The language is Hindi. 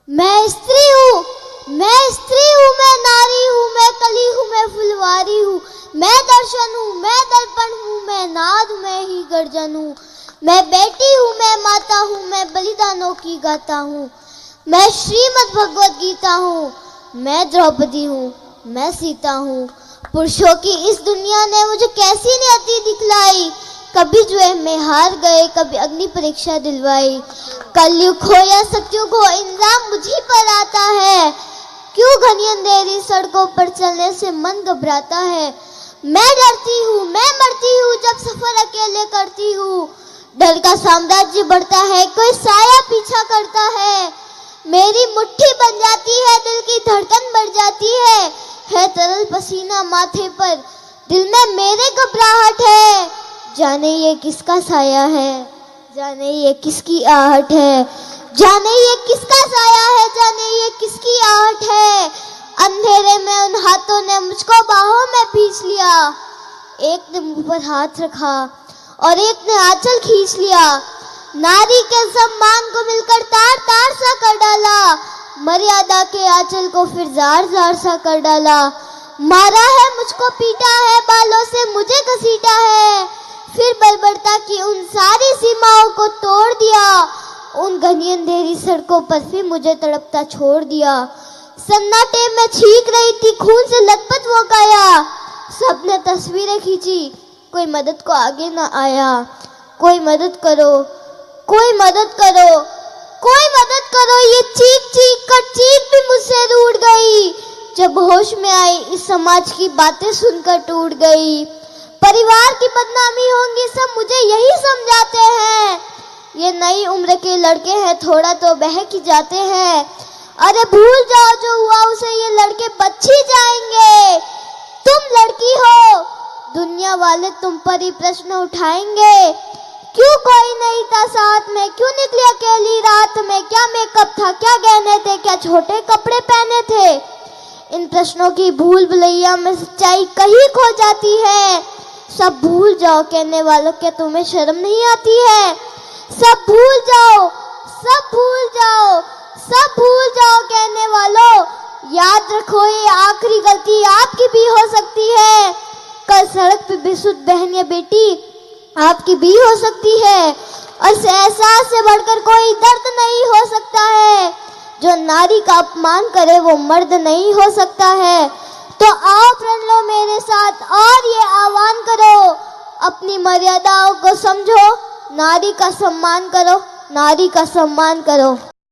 मैं स्त्री हूँ, मैं नारी हूँ, मैं कली हूँ, मैं फुलवारी हूँ, मैं दर्शन हूँ, मैं दर्पण हूँ, मैं नाद, मैं ही गर्जन हूँ। मैं बेटी हूँ, मैं माता हूँ, मैं बलिदानों की गाता हूँ। मैं श्रीमद् भगवद गीता हूँ, मैं द्रौपदी हूँ, मैं सीता हूँ। पुरुषों की इस दुनिया ने मुझे कैसी नियति दिखलाई। कभी जुए में हार गए, कभी अग्नि परीक्षा दिलवाई। कलयुग हो या सतयुग हो, इंजाम मुझी पर आता है। क्यों घनी अंधेरी सड़कों पर चलने से मन घबराता है। मैं डरती हूँ, मैं मरती हूँ जब सफर अकेले करती हूँ। डर का साम्राज्य बढ़ता है, कोई साया पीछा करता है। मेरी मुट्ठी बन जाती है, दिल की धड़कन बढ़ जाती है तरल पसीना माथे पर, दिल में मेरे घबराहट है। जाने ये किसका साया है, जाने ये किसकी आहट है, जाने ये किसका साया है, जाने ये किसकी आहट है। अंधेरे में उन हाथों ने मुझको बाहों में खींच लिया। एक ने मुंह पर हाथ रखा और एक ने आंचल खींच लिया। नारी के सम्मान को मिलकर तार तार सा कर डाला, मर्यादा के आंचल को फिर जार जार सा कर डाला। मारा है मुझको, पीटा है, बालों से मुझे घसीटा है, फिर बर्बरता की उन सारी सीमाओं को तोड़ दिया। उन घनी अंधेरी सड़कों पर फिर मुझे तड़पता छोड़ दिया। सन्नाटे में छींक रही थी, खून से लथपथ वो काया। सबने तस्वीरें खींची, कोई मदद को आगे ना आया। कोई मदद करो, कोई मदद करो, कोई मदद करो। ये चीख चीख कर चीख भी मुझसे रूठ गई। जब होश में आई, इस समाज की बातें सुनकर टूट गई। परिवार की बदनामी होंगी, सब मुझे यही समझाते हैं। ये नई उम्र के लड़के हैं, थोड़ा तो बहक ही जाते हैं। अरे भूल जाओ जो हुआ उसे, ये लड़के बच ही जाएंगे। तुम लड़की हो, दुनिया वाले तुम पर ही प्रश्न उठाएंगे। क्यों कोई नहीं था साथ में, क्यों निकली अकेली रात में। क्या मेकअप था, क्या गहने थे, क्या छोटे कपड़े पहने थे। इन प्रश्नों की भूल भुलैया में सच्चाई कहीं खो जाती है। सब भूल जाओ कहने वालों, क्या तुम्हें शर्म नहीं आती है। सब भूल जाओ, सब भूल जाओ, सब भूल जाओ कहने वालों। याद रखो ये आखिरी गलती आपकी भी हो सकती है। कल सड़क पे बेसुध बहन या बेटी आपकी भी हो सकती है। और इस एहसास से बढ़कर कोई दर्द नहीं हो सकता है। जो नारी का अपमान करे वो मर्द नहीं हो सकता है। तो आओ प्रण लो मेरे साथ और ये आह्वान करो, अपनी मर्यादाओं को समझो, नारी का सम्मान करो, नारी का सम्मान करो।